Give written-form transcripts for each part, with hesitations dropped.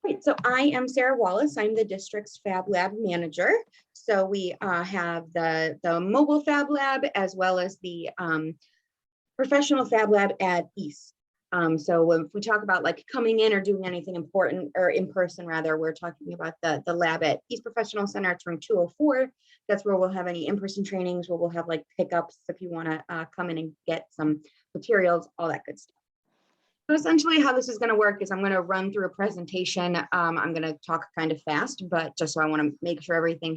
Great, so I am Sarah Wallace. I'm the district's Fab Lab manager. So we have the mobile Fab Lab as well as the professional Fab Lab at East. So if we talk about like coming in or doing anything important or in person rather, we're talking about the lab at East Professional Center. It's room 204. That's where we'll have any in-person trainings, where we'll have like pickups if you want to come in and get some materials, all that good stuff. So essentially how this is going to work is I'm going to run through a presentation. I'm going to talk kind of fast, but just so I want to make sure everything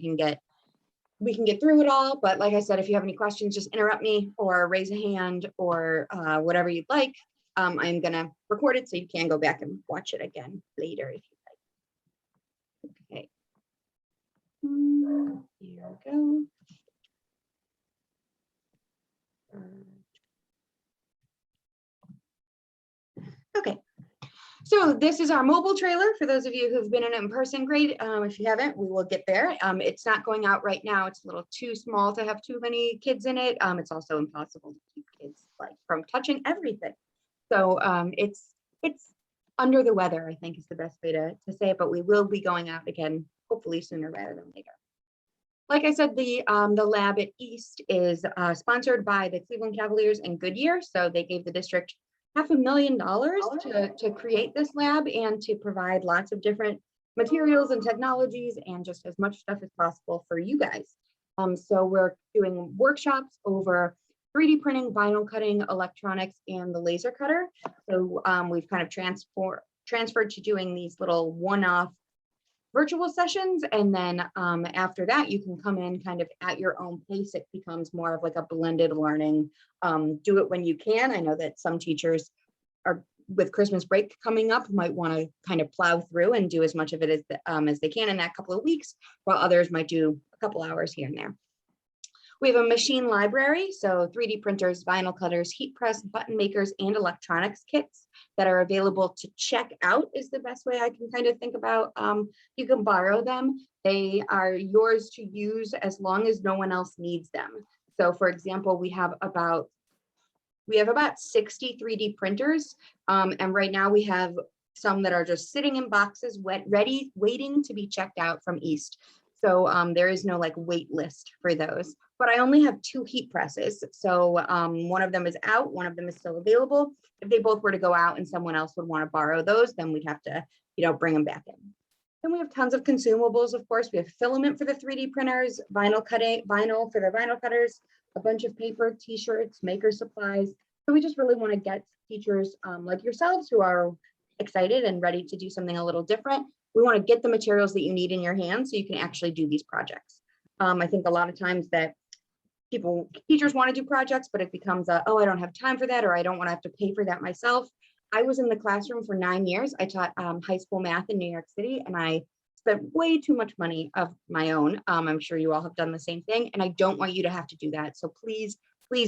we can get through it all. But like I said, if you have any questions, just interrupt me or raise a hand or whatever you'd like. I'm going to record it so you can go back and watch it again later if you'd like. Okay. Here we go. Okay, so this is our mobile trailer. For those of you who've been in it in person, great. If you haven't, we will get there. It's not going out right now. It's a little too small to have too many kids in it. It's also impossible to keep kids like from touching everything. So it's under the weather, I think is the best way to say it, but we will be going out again, hopefully sooner rather than later. Like I said, the lab at East is sponsored by the Cleveland Cavaliers and Goodyear. So they gave the district $500,000 to create this lab and to provide lots of different materials and technologies and just as much stuff as possible for you guys. So we're doing workshops over 3D printing, vinyl cutting, electronics, and the laser cutter. So we've kind of transferred to doing these little one-off virtual sessions. And then after that, you can come in kind of at your own pace. It becomes more of like a blended learning. Do it when you can. I know that some teachers are with Christmas break coming up might want to kind of plow through and do as much of it as they can in that couple of weeks, while others might do a couple hours here and there. We have a machine library, so 3D printers, vinyl cutters, heat press, button makers, and electronics kits that are available to check out is the best way I can kind of think about. You can borrow them. They are yours to use as long as no one else needs them. So for example, we have about 60 3D printers. And right now we have some that are just sitting in boxes, ready, waiting to be checked out from East. So there is no like wait list for those, but I only have 2 heat presses. So one of them is out, one of them is still available. If they both were to go out and someone else would want to borrow those, then we'd have to, bring them back in. Then we have tons of consumables, of course. We have filament for the 3D printers, vinyl for the vinyl cutters, a bunch of paper, t-shirts, maker supplies. So we just really want to get teachers like yourselves who are excited and ready to do something a little different. We want to get the materials that you need in your hands so you can actually do these projects. I think a lot of times that teachers want to do projects, but it becomes oh, I don't have time for that, or I don't want to have to pay for that myself. I was in the classroom for 9 years. I taught high school math in New York City, and I spent way too much money of my own. I'm sure you all have done the same thing, and I don't want you to have to do that. So please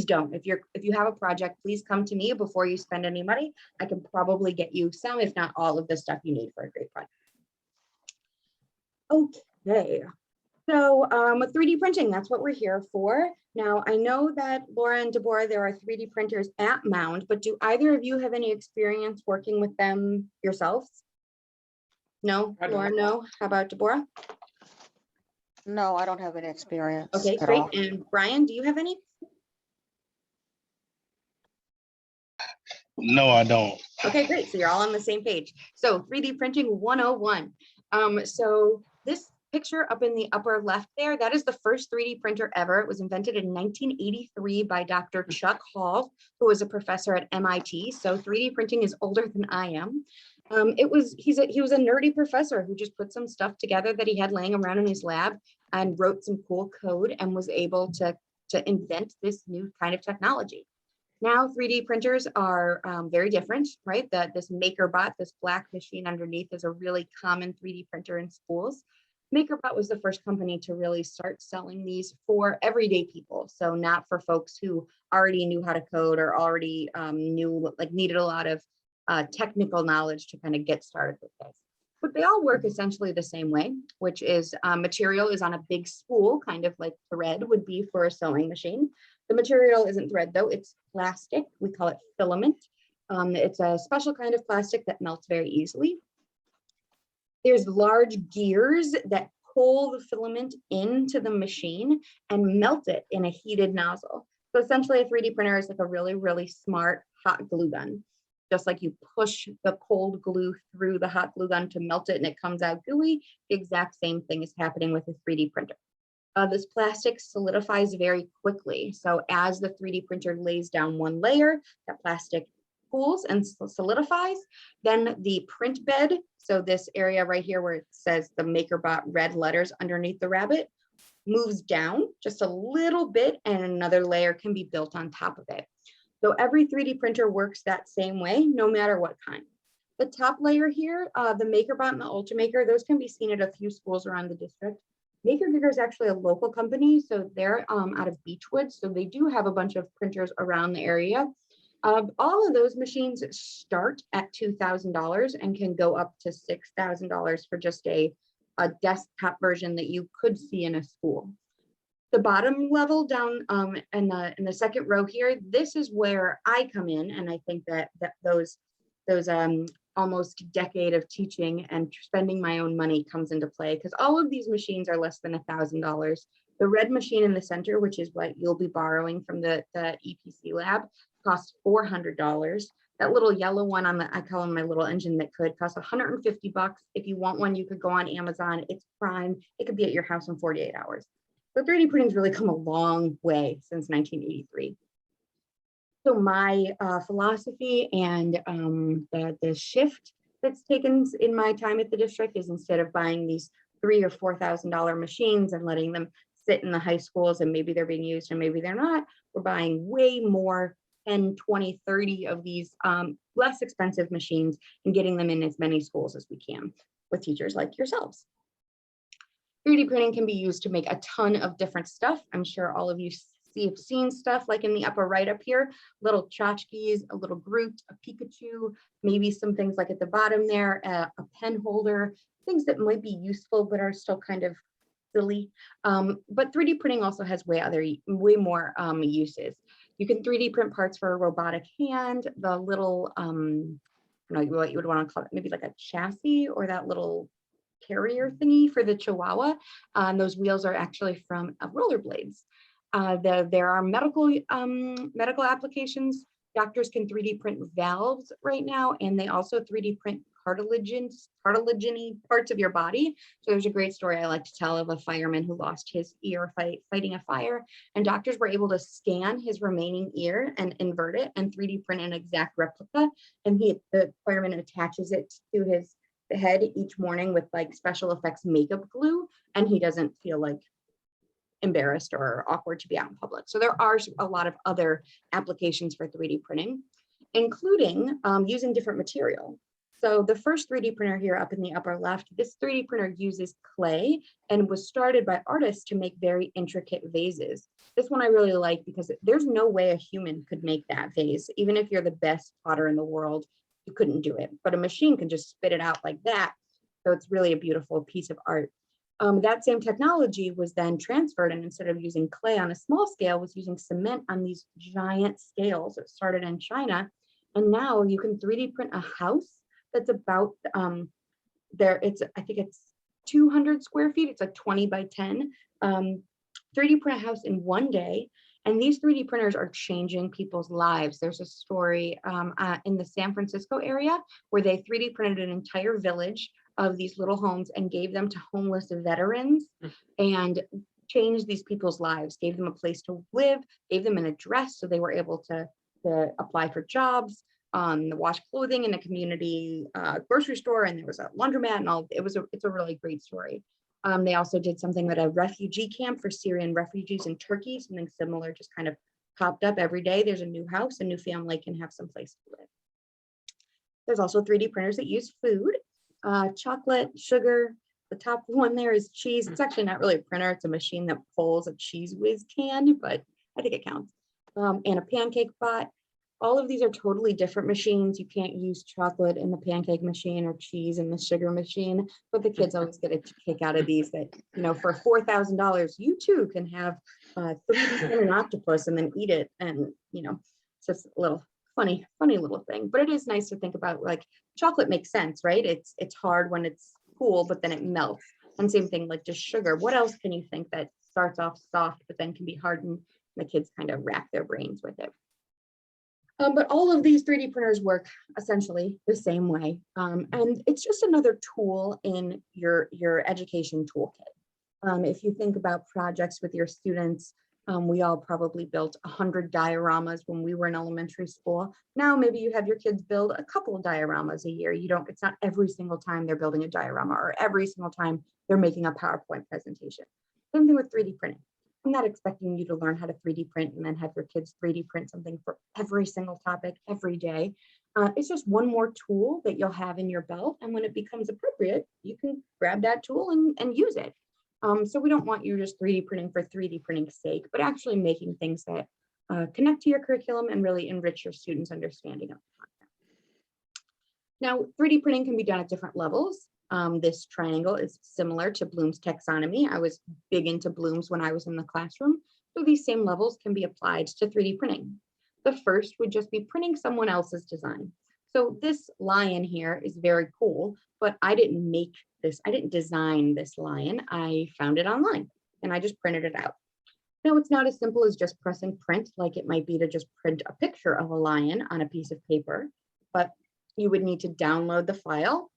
don't. If you have a project, please come to me before you spend any money. I can probably get you some, if not all, of the stuff you need for a great project. Okay, so 3D printing, that's what we're here for. Now, I know that Laura and Deborah, there are 3D printers at Mound, but do either of you have any experience working with them yourselves? No, Laura, no. How about Deborah? No, I don't have any experience. Okay, great. And Brian, do you have any? No, I don't. Okay, great. So you're all on the same page. So 3D printing 101. So this picture up in the upper left there, that is the first 3D printer ever. It was invented in 1983 by Dr. Chuck Hall, who was a professor at MIT. So 3D printing is older than I am. He was a nerdy professor who just put some stuff together that he had laying around in his lab and wrote some cool code and was able to invent this new kind of technology. Now 3D printers are very different, right? This MakerBot, this black machine underneath, is a really common 3D printer in schools. MakerBot was the first company to really start selling these for everyday people. So not for folks who already knew how to code or already needed a lot of technical knowledge to kind of get started with this. But they all work essentially the same way, which is material is on a big spool, kind of like thread would be for a sewing machine. The material isn't thread though, it's plastic. We call it filament. It's a special kind of plastic that melts very easily. There's large gears that pull the filament into the machine and melt it in a heated nozzle. So essentially a 3D printer is like a really, really smart hot glue gun. Just like you push the cold glue through the hot glue gun to melt it and it comes out gooey, the exact same thing is happening with a 3D printer. This plastic solidifies very quickly. So as the 3D printer lays down one layer, that plastic cools and solidifies. Then the print bed, so this area right here where it says the MakerBot red letters underneath the rabbit, moves down just a little bit and another layer can be built on top of it. So every 3D printer works that same way, no matter what kind. The top layer here, the MakerBot and the Ultimaker, those can be seen at a few schools around the district. MakerGiga is actually a local company, so they're out of Beechwood, so they do have a bunch of printers around the area. All of those machines start at $2,000 and can go up to $6,000 for just a desktop version that you could see in a school. The bottom level down in the second row here, this is where I come in, and I think that those almost decade of teaching and spending my own money comes into play, because all of these machines are less than $1,000. The red machine in the center, which is what you'll be borrowing from the EPC lab, costs $400. That little yellow one on the, I call them my little engine that could, cost $150. If you want one, you could go on Amazon. It's prime. It could be at your house in 48 hours. So 3D printing's really come a long way since 1983. So my philosophy and the shift that's taken in my time at the district is, instead of buying these $3,000 or $4,000 machines and letting them sit in the high schools and maybe they're being used and maybe they're not, we're buying way more, 10, 20, 30 of these less expensive machines and getting them in as many schools as we can with teachers like yourselves. 3D printing can be used to make a ton of different stuff. I'm sure all of you have seen stuff like in the upper right up here, little tchotchkes, a little Groot, a Pikachu, maybe some things like at the bottom there, a pen holder, things that might be useful but are still kind of silly. But 3D printing also has way more uses. You can 3D print parts for a robotic hand, the little, I don't know what you would want to call it, maybe like a chassis or that little carrier thingy for the Chihuahua. Those wheels are actually from rollerblades. There are medical applications. Doctors can 3D print valves right now, and they also 3D print cartilageny parts of your body. So there's a great story I like to tell of a fireman who lost his ear fighting a fire, and doctors were able to scan his remaining ear and invert it and 3D print an exact replica. And the fireman attaches it to his head each morning with like special effects makeup glue, and he doesn't feel like embarrassed or awkward to be out in public. So there are a lot of other applications for 3D printing, including using different material. So the first 3D printer here up in the upper left, this 3D printer uses clay and was started by artists to make very intricate vases. This one I really like because there's no way a human could make that vase. Even if you're the best potter in the world, you couldn't do it, but a machine can just spit it out like that. So it's really a beautiful piece of art. That same technology was then transferred, and instead of using clay on a small scale, was using cement on these giant scales. It started in China, and now you can 3D print a house that's about I think it's 200 square feet. It's like 20 by 10. 3D print a house in one day. And these 3D printers are changing people's lives. There's a story in the San Francisco area where they 3D printed an entire village of these little homes and gave them to homeless veterans and changed these people's lives, gave them a place to live, gave them an address so they were able to apply for jobs, wash clothing in a community grocery store, and there was a laundromat and all. It's a really great story. They also did something at a refugee camp for Syrian refugees in Turkey. Something similar just kind of popped up every day. There's a new house, a new family can have some place to live. There's also 3D printers that use food, chocolate, sugar. The top one there is cheese. It's actually not really a printer. It's a machine that pulls a Cheese Whiz can, but I think it counts. And a pancake pot. All of these are totally different machines. You can't use chocolate in the pancake machine or cheese in the sugar machine, but the kids always get a kick out of these that, you know, for $4,000, you too can have 3D printed octopus and then eat it. And, you know, it's just a little funny little thing, but it is nice to think about. Like chocolate makes sense, right? It's hard when it's cool, but then it melts. And same thing, like just sugar. What else can you think that starts off soft, but then can be hardened? The kids kind of rack their brains with it. But all of these 3D printers work essentially the same way. And it's just another tool in your education toolkit. If you think about projects with your students, we all probably built 100 dioramas when we were in elementary school. Now, maybe you have your kids build a couple of dioramas a year. It's not every single time they're building a diorama or every single time they're making a PowerPoint presentation. Same thing with 3D printing. I'm not expecting you to learn how to 3D print and then have your kids 3D print something for every single topic every day. It's just one more tool that you'll have in your belt. And when it becomes appropriate, you can grab that tool and use it. So we don't want you just 3D printing for 3D printing's sake, but actually making things that connect to your curriculum and really enrich your students' understanding of the content. Now, 3D printing can be done at different levels. This triangle is similar to Bloom's taxonomy. I was big into Bloom's when I was in the classroom. So these same levels can be applied to 3D printing. The first would just be printing someone else's design. So this lion here is very cool, but I didn't make this. I didn't design this lion. I found it online and I just printed it out. Now it's not as simple as just pressing print like it might be to just print a picture of a lion on a piece of paper, but you would need to download the file.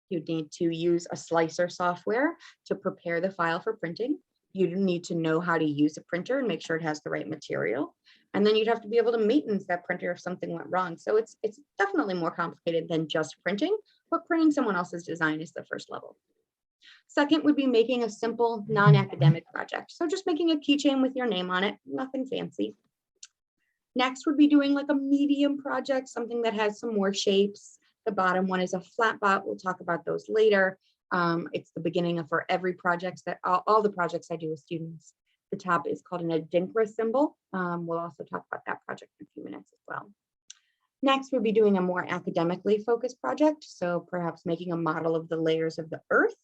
You'd need to use a slicer software to prepare the file for printing. You'd need to know how to use a printer and make sure it has the right material. And then you'd have to be able to maintenance that printer if something went wrong. So it's definitely more complicated than just printing, but printing someone else's design is the first level. Second would be making a simple non-academic project. So just making a keychain with your name on it, nothing fancy. Next would be doing like a medium project, something that has some more shapes. The bottom one is a flat bot. We'll talk about those later. It's the beginning for every project that all the projects I do with students. The top is called an adinkra symbol. We'll also talk about that project in a few minutes as well. Next, we'll be doing a more academically focused project. So perhaps making a model of the layers of the earth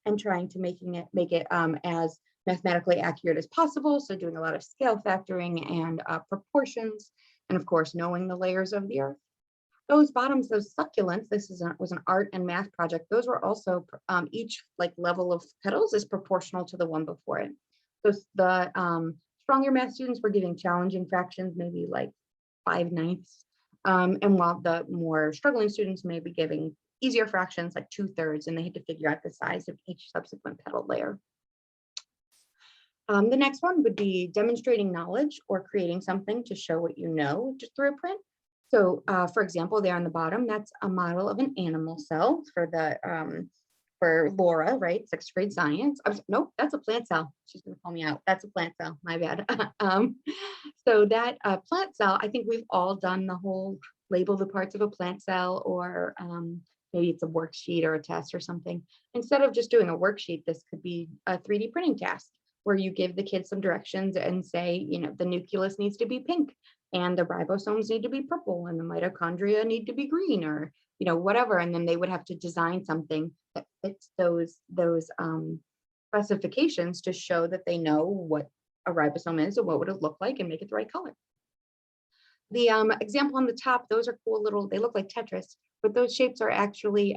and trying to make it as mathematically accurate as possible. So doing a lot of scale factoring and proportions, and of course, knowing the layers of the earth. Those bottoms, those succulents, was an art and math project. Those were also each level of petals is proportional to the one before it. So the stronger math students were giving challenging fractions, maybe like 5/9. And while the more struggling students may be giving easier fractions like 2/3, and they had to figure out the size of each subsequent petal layer. The next one would be demonstrating knowledge or creating something to show what you know just through a print. So for example, there on the bottom, that's a model of an animal cell for Laura, right? 6th grade science. Nope, that's a plant cell. She's gonna call me out. That's a plant cell, my bad. So that plant cell, I think we've all done the whole label the parts of a plant cell, or maybe it's a worksheet or a test or something. Instead of just doing a worksheet, this could be a 3D printing task where you give the kids some directions and say, the nucleus needs to be pink and the ribosomes need to be purple and the mitochondria need to be green, or whatever. And then they would have to design something that fits those specifications to show that they know what a ribosome is or what would it look like and make it the right color. The example on the top, those are cool little, they look like Tetris, but those shapes are actually,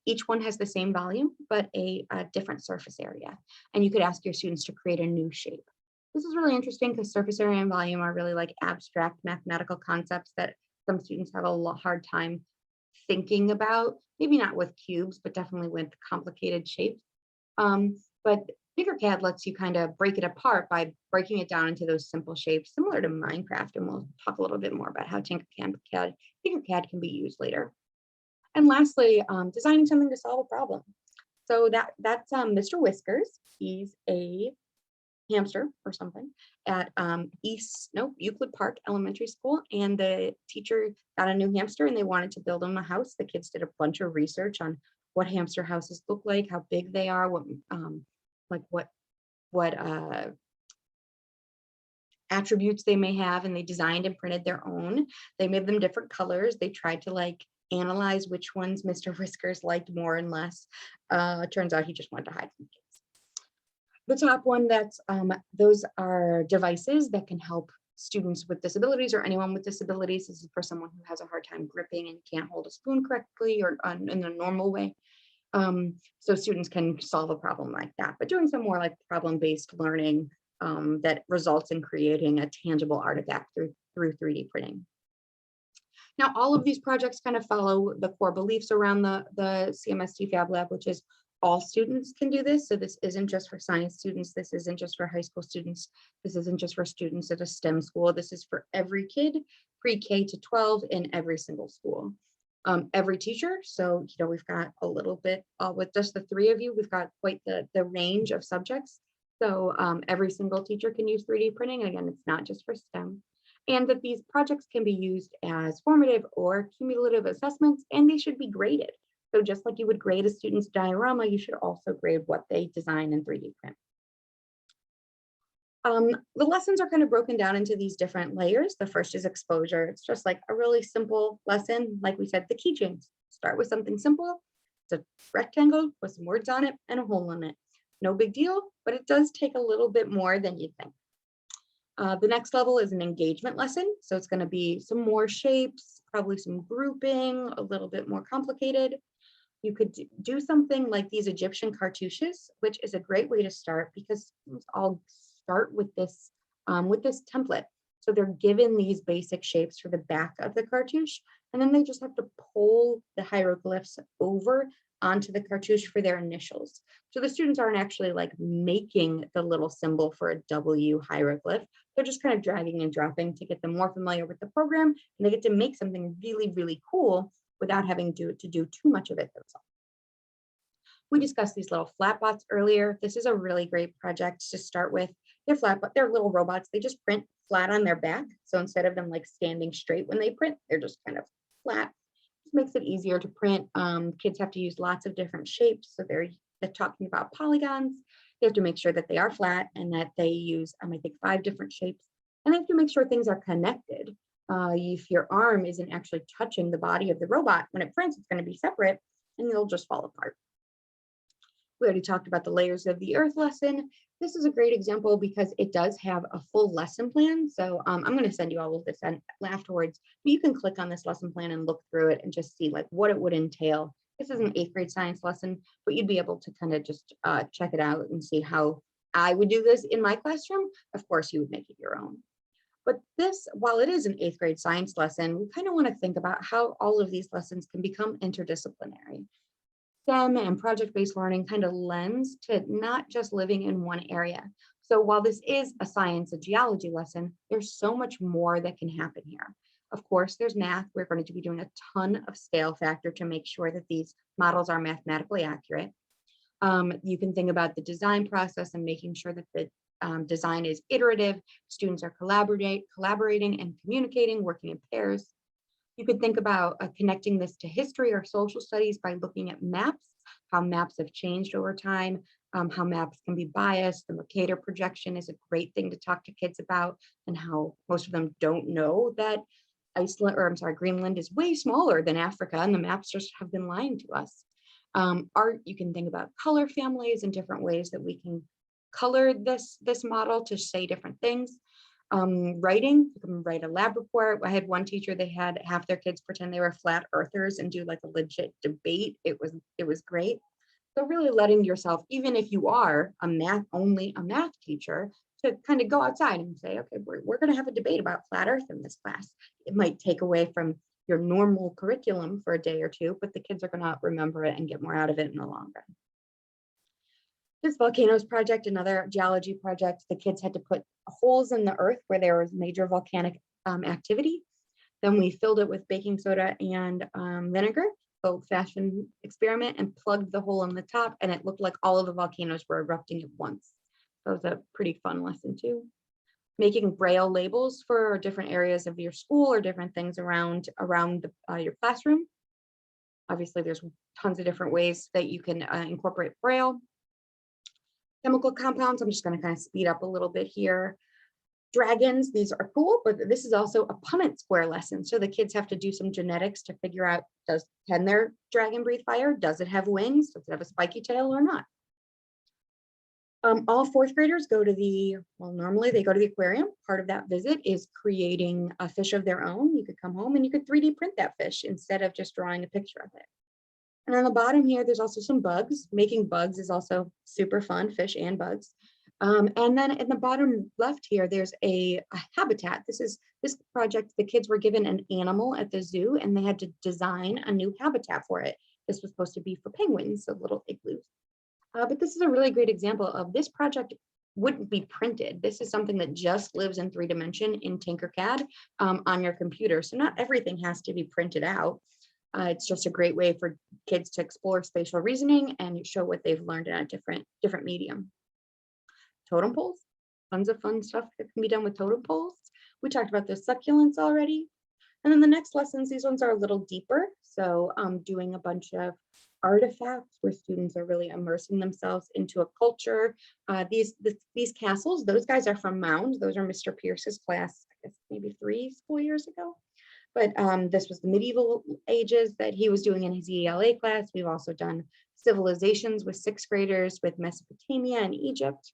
each one has the same volume, but a different surface area. And you could ask your students to create a new shape. This is really interesting because surface area and volume are really like abstract mathematical concepts that some students have a hard time thinking about, maybe not with cubes, but definitely with complicated shapes. But Tinkercad lets you kind of break it apart by breaking it down into those simple shapes, similar to Minecraft. And we'll talk a little bit more about how Tinkercad can be used later. And lastly, designing something to solve a problem. So that's Mr. Whiskers. He's a hamster or something at Euclid Park Elementary School, and the teacher got a new hamster and they wanted to build him a house. The kids did a bunch of research on what hamster houses look like, how big they are, what attributes they may have, and they designed and printed their own. They made them different colors. They tried to analyze which ones Mr. Whiskers liked more and less. It turns out he just wanted to hide from kids. The top one, those are devices that can help students with disabilities or anyone with disabilities. This is for someone who has a hard time gripping and can't hold a spoon correctly or in a normal way. So students can solve a problem like that, but doing some more like problem-based learning that results in creating a tangible artifact through 3D printing. Now, all of these projects kind of follow the core beliefs around the CMSD Fab Lab, which is all students can do this. So this isn't just for science students. This isn't just for high school students. This isn't just for students at a STEM school. This is for every kid, pre-K to 12 in every single school. Every teacher. So, we've got a little bit with just the 3 of you, we've got quite the range of subjects. So every single teacher can use 3D printing. And again, it's not just for STEM. And that these projects can be used as formative or cumulative assessments, and they should be graded. So just like you would grade a student's diorama, you should also grade what they design in 3D print. The lessons are kind of broken down into these different layers. The first is exposure. It's just like a really simple lesson. Like we said, the keychains. Start with something simple. It's a rectangle with some words on it and a hole in it. No big deal, but it does take a little bit more than you'd think. The next level is an engagement lesson. So it's going to be some more shapes, probably some grouping, a little bit more complicated. You could do something like these Egyptian cartouches, which is a great way to start because I'll start with this template. So they're given these basic shapes for the back of the cartouche, and then they just have to pull the hieroglyphs over onto the cartouche for their initials. So the students aren't actually like making the little symbol for a W hieroglyph. They're just kind of dragging and dropping to get them more familiar with the program, and they get to make something really, really cool without having to do too much of it themselves. We discussed these little flatbots earlier. This is a really great project to start with. They're little robots. They just print flat on their back. So instead of them like standing straight when they print, they're just kind of flat. This makes it easier to print. Kids have to use lots of different shapes. So they're talking about polygons. They have to make sure that they are flat and that they use, I think, 5 different shapes. And they have to make sure things are connected. If your arm isn't actually touching the body of the robot, when it prints, it's going to be separate and it'll just fall apart. We already talked about the layers of the earth lesson. This is a great example because it does have a full lesson plan. So I'm going to send you all of this afterwards, but you can click on this lesson plan and look through it and just see like what it would entail. This is an 8th grade science lesson, but you'd be able to kind of just check it out and see how I would do this in my classroom. Of course, you would make it your own. But this, while it is an 8th grade science lesson, we kind of want to think about how all of these lessons can become interdisciplinary. STEM and project-based learning kind of lends to not just living in one area. So while this is a science and geology lesson, there's so much more that can happen here. Of course, there's math. We're going to be doing a ton of scale factor to make sure that these models are mathematically accurate. You can think about the design process and making sure that the design is iterative. Students are collaborating and communicating, working in pairs. You could think about connecting this to history or social studies by looking at maps, how maps have changed over time, how maps can be biased. The Mercator projection is a great thing to talk to kids about, and how most of them don't know that Greenland is way smaller than Africa, and the maps just have been lying to us. Art, you can think about color families and different ways that we can color this model to say different things. Writing, you can write a lab report. I had one teacher, they had half their kids pretend they were flat earthers and do like a legit debate. It was great. So really letting yourself, even if you are a math teacher, to kind of go outside and say, okay, we're going to have a debate about flat earth in this class. It might take away from your normal curriculum for a day or two, but the kids are going to remember it and get more out of it in the long run. This volcanoes project, another geology project, the kids had to put holes in the earth where there was major volcanic activity. Then we filled it with baking soda and vinegar, old-fashioned experiment, and plugged the hole in the top, and it looked like all of the volcanoes were erupting at once. That was a pretty fun lesson too. Making Braille labels for different areas of your school or different things around your classroom. Obviously, there's tons of different ways that you can incorporate Braille. Chemical compounds, I'm just going to kind of speed up a little bit here. Dragons, these are cool, but this is also a Punnett square lesson. So the kids have to do some genetics to figure out, can their dragon breathe fire? Does it have wings? Does it have a spiky tail or not? All 4th graders go to normally they go to the aquarium. Part of that visit is creating a fish of their own. You could come home and you could 3D print that fish instead of just drawing a picture of it. And on the bottom here, there's also some bugs. Making bugs is also super fun, fish and bugs. And then in the bottom left here, there's a habitat. This project, the kids were given an animal at the zoo and they had to design a new habitat for it. This was supposed to be for penguins, so little igloos. But this is a really great example of this project wouldn't be printed. This is something that just lives in 3 dimension in Tinkercad on your computer. So not everything has to be printed out. It's just a great way for kids to explore spatial reasoning and show what they've learned in a different medium. Totem poles, tons of fun stuff that can be done with totem poles. We talked about the succulents already. And then the next lessons, these ones are a little deeper. So doing a bunch of artifacts where students are really immersing themselves into a culture. These castles, those guys are from Mound. Those are Mr. Pierce's class, I guess maybe 3 school years ago. But this was the medieval ages that he was doing in his ELA class. We've also done civilizations with 6th graders with Mesopotamia and Egypt.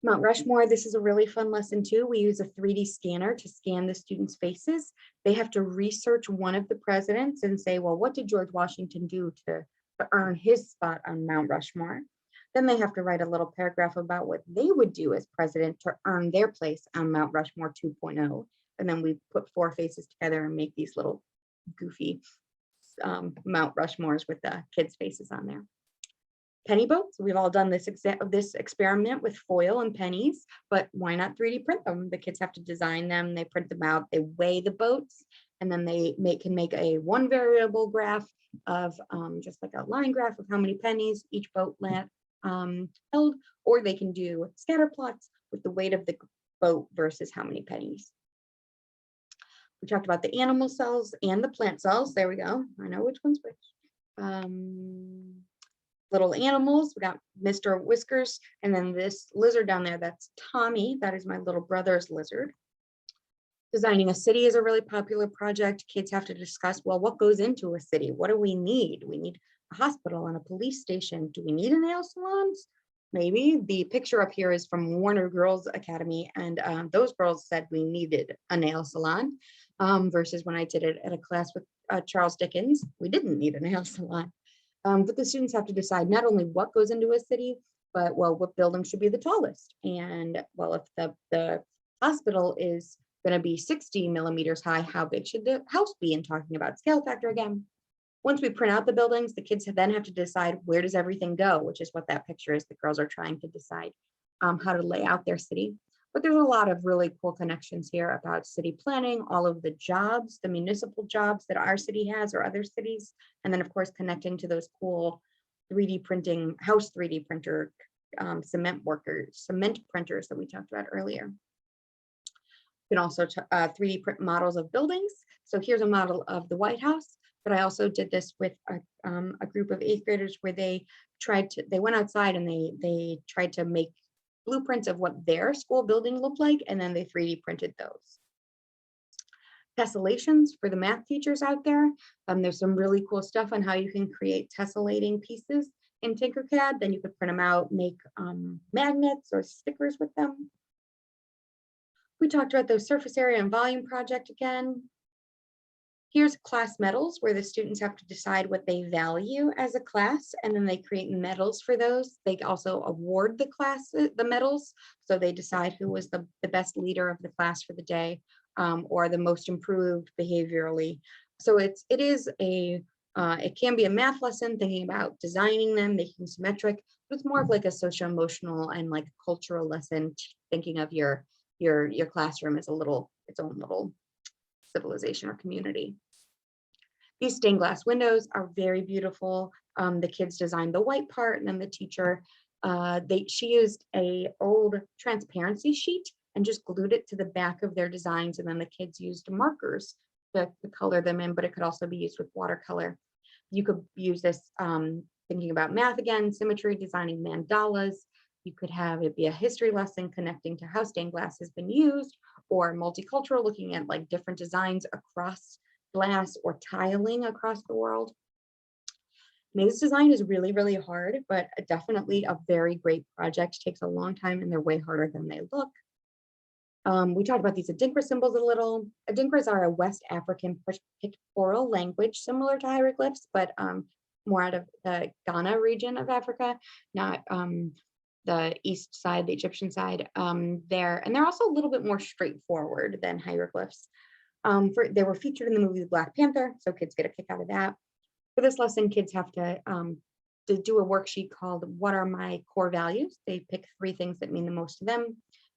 Mount Rushmore, this is a really fun lesson too. We use a 3D scanner to scan the students' faces. They have to research one of the presidents and say, well, what did George Washington do to earn his spot on Mount Rushmore? Then they have to write a little paragraph about what they would do as president to earn their place on Mount Rushmore 2.0. And then we put 4 faces together and make these little goofy Mount Rushmores with the kids' faces on there. Penny boats, we've all done this experiment with foil and pennies, but why not 3D print them? The kids have to design them, they print them out, they weigh the boats, and then they can make a 1 variable graph of just like a line graph of how many pennies each boat held, or they can do scatter plots with the weight of the boat versus how many pennies. We talked about the animal cells and the plant cells. There we go. I know which one's which. Little animals. We got Mr. Whiskers, and then this lizard down there, that's Tommy. That is my little brother's lizard. Designing a city is a really popular project. Kids have to discuss, well, what goes into a city? What do we need? We need a hospital and a police station. Do we need a nail salons? Maybe. The picture up here is from Warner Girls Academy, and those girls said we needed a nail salon versus when I did it at a class with Charles Dickens, we didn't need a nail salon. But the students have to decide not only what goes into a city, but well, what building should be the tallest. And well, if the hospital is going to be 60 millimeters high, how big should the house be? And talking about scale factor again. Once we print out the buildings, the kids then have to decide where does everything go, which is what that picture is. The girls are trying to decide how to lay out their city. But there's a lot of really cool connections here about city planning, all of the jobs, the municipal jobs that our city has or other cities. And then of course, connecting to those cool 3D printing, house 3D printer, cement printers that we talked about earlier. You can also 3D print models of buildings. So here's a model of the White House, but I also did this with a group of 8th graders where they went outside and they tried to make blueprints of what their school building looked like, and then they 3D printed those. Tessellations for the math teachers out there. There's some really cool stuff on how you can create tessellating pieces in Tinkercad. Then you could print them out, make magnets or stickers with them. We talked about the surface area and volume project again. Here's class medals where the students have to decide what they value as a class, and then they create medals for those. They also award the class the medals. So they decide who was the best leader of the class for the day or the most improved behaviorally. So it can be a math lesson thinking about designing them, making symmetric, but it's more of like a social emotional and like cultural lesson, thinking of your classroom as its own little civilization or community. These stained glass windows are very beautiful. The kids designed the white part, and then the teacher, she used a old transparency sheet and just glued it to the back of their designs, and then the kids used markers to color them in, but it could also be used with watercolor. You could use this thinking about math again, symmetry, designing mandalas. You could have it be a history lesson connecting to how stained glass has been used, or multicultural, looking at like different designs across glass or tiling across the world. Maze design is really, really hard, but definitely a very great project. Takes a long time and they're way harder than they look. We talked about these Adinkra symbols a little. Adinkras are a West African pictorial language similar to hieroglyphs, but more out of the Ghana region of Africa, not the east side, the Egyptian side. They're also a little bit more straightforward than hieroglyphs. They were featured in the movie Black Panther, so kids get a kick out of that. For this lesson, kids have to do a worksheet called What Are My Core Values? They pick 3 things that mean the most to them.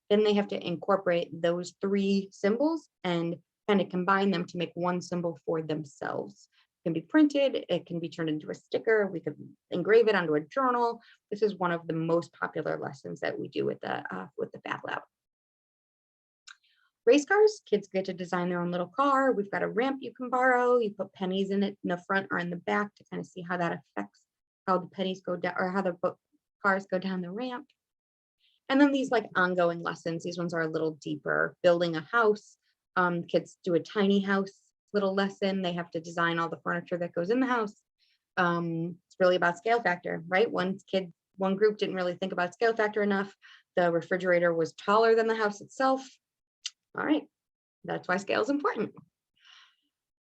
Then they have to incorporate those 3 symbols and kind of combine them to make one symbol for themselves. It can be printed, it can be turned into a sticker, we could engrave it onto a journal. This is one of the most popular lessons that we do with the Fab Lab. Race cars, kids get to design their own little car. We've got a ramp you can borrow. You put pennies in it in the front or in the back to kind of see how that affects how the pennies go down or how the cars go down the ramp. And then these like ongoing lessons, these ones are a little deeper. Building a house, kids do a tiny house little lesson. They have to design all the furniture that goes in the house. It's really about scale factor, right? One group didn't really think about scale factor enough. The refrigerator was taller than the house itself. All right, that's why scale is important.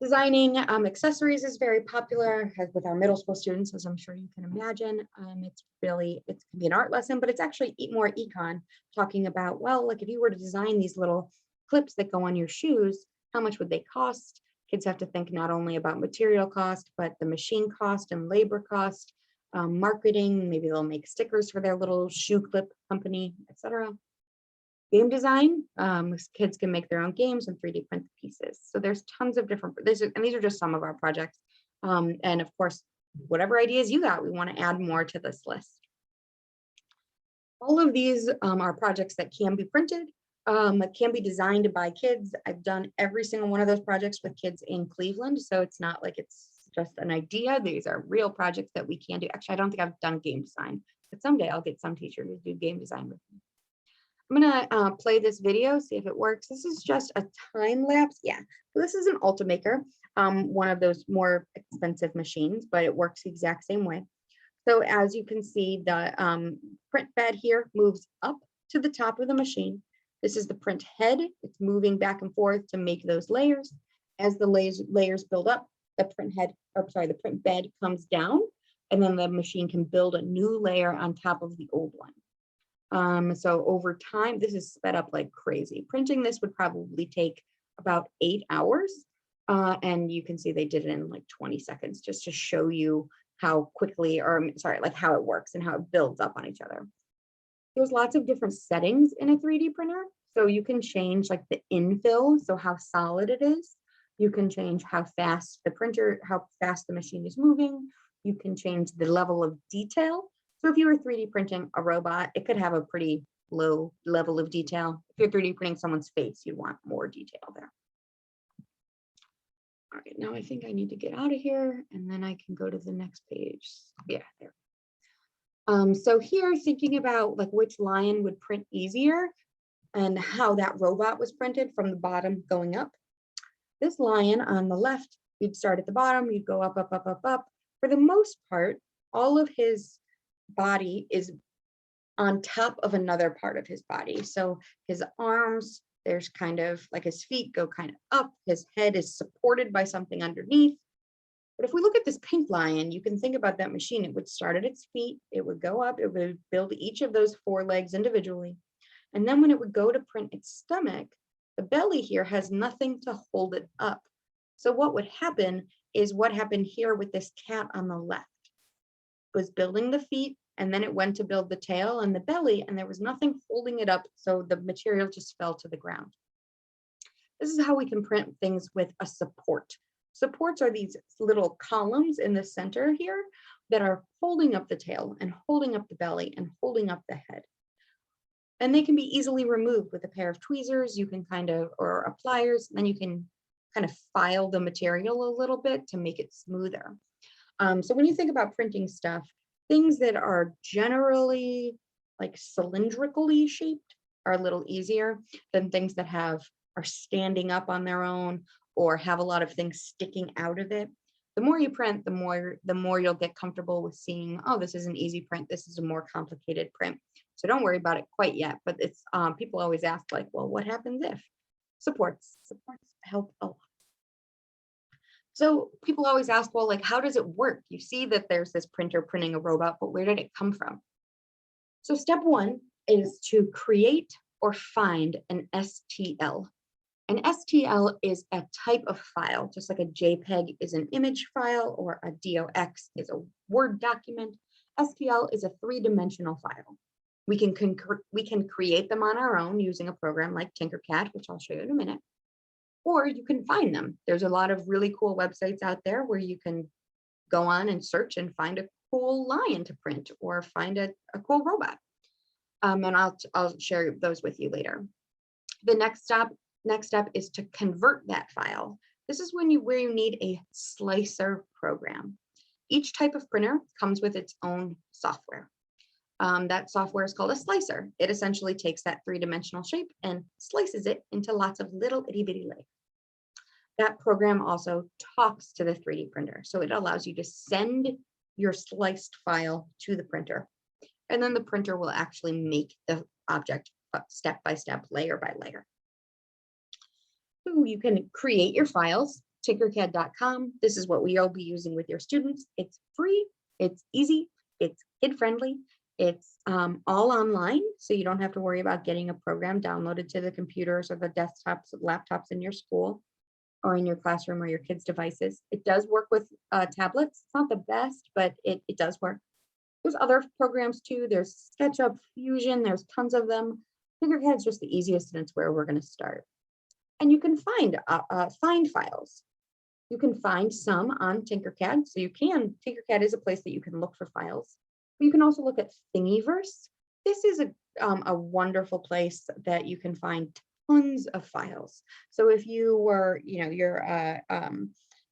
Designing accessories is very popular with our middle school students, as I'm sure you can imagine. It can be an art lesson, but it's actually more econ, talking about, well, like if you were to design these little clips that go on your shoes, how much would they cost? Kids have to think not only about material cost, but the machine cost and labor cost, marketing, maybe they'll make stickers for their little shoe clip company, etc. Game design, kids can make their own games and 3D print pieces. So there's tons of different, and these are just some of our projects. And of course, whatever ideas you got, we want to add more to this list. All of these are projects that can be printed, can be designed by kids. I've done every single one of those projects with kids in Cleveland. So it's not like it's just an idea. These are real projects that we can do. Actually, I don't think I've done game design, but someday I'll get some teacher to do game design with me. I'm gonna play this video, see if it works. This is just a time lapse. Yeah, so this is an Ultimaker, one of those more expensive machines, but it works the exact same way. So as you can see, the print bed here moves up to the top of the machine. This is the print head. It's moving back and forth to make those layers. As the layers build up, the print bed comes down, and then the machine can build a new layer on top of the old one. So over time, this is sped up like crazy. Printing this would probably take about 8 hours. And you can see they did it in like 20 seconds just to show you how quickly, like how it works and how it builds up on each other. There's lots of different settings in a 3D printer. So you can change like the infill, so how solid it is. You can change how fast the machine is moving. You can change the level of detail. So if you were 3D printing a robot, it could have a pretty low level of detail. If you're 3D printing someone's face, you'd want more detail there. All right, now I think I need to get out of here and then I can go to the next page. Yeah, there. So here, thinking about like which lion would print easier and how that robot was printed from the bottom going up. This lion on the left, you'd start at the bottom, you'd go up, up, up, up, up. For the most part, all of his body is on top of another part of his body. So his arms, there's kind of like his feet go kind of up, his head is supported by something underneath. But if we look at this pink lion, you can think about that machine. It would start at its feet, it would go up, it would build each of those 4 legs individually. And then when it would go to print its stomach, the belly here has nothing to hold it up. So what would happen is what happened here with this cat on the left. It was building the feet, and then it went to build the tail and the belly, and there was nothing holding it up, so the material just fell to the ground. This is how we can print things with a support. Supports are these little columns in the center here that are holding up the tail and holding up the belly and holding up the head. And they can be easily removed with a pair of tweezers, or a pliers, and then you can kind of file the material a little bit to make it smoother. So when you think about printing stuff, things that are generally like cylindrically shaped are a little easier than things that are standing up on their own or have a lot of things sticking out of it. The more you print, the more you'll get comfortable with seeing, oh, this is an easy print. This is a more complicated print. So don't worry about it quite yet, but it's people always ask like, well, what happens if? Supports help a lot. So people always ask, well, like, how does it work? You see that there's this printer printing a robot, but where did it come from? So step one is to create or find an STL. An STL is a type of file, just like a JPEG is an image file or a DOX is a Word document. STL is a three-dimensional file. We can create them on our own using a program like Tinkercad, which I'll show you in a minute, or you can find them. There's a lot of really cool websites out there where you can go on and search and find a cool lion to print or find a cool robot. And I'll share those with you later. The next step is to convert that file. This is where you need a slicer program. Each type of printer comes with its own software. That software is called a slicer. It essentially takes that three-dimensional shape and slices it into lots of little itty bitty layers. That program also talks to the 3D printer. So it allows you to send your sliced file to the printer. And then the printer will actually make the object step by step, layer by layer. So you can create your files, tinkercad.com. This is what we'll be using with your students. It's free, it's easy, it's kid-friendly, it's all online, so you don't have to worry about getting a program downloaded to the computers or the desktops, laptops in your school or in your classroom or your kids' devices. It does work with tablets. It's not the best, but it does work. There's other programs too. There's SketchUp, Fusion, there's tons of them. Tinkercad's just the easiest and it's where we're going to start. And you can find files. You can find some on Tinkercad. So Tinkercad is a place that you can look for files. But you can also look at Thingiverse. This is a wonderful place that you can find tons of files. So if you were, you're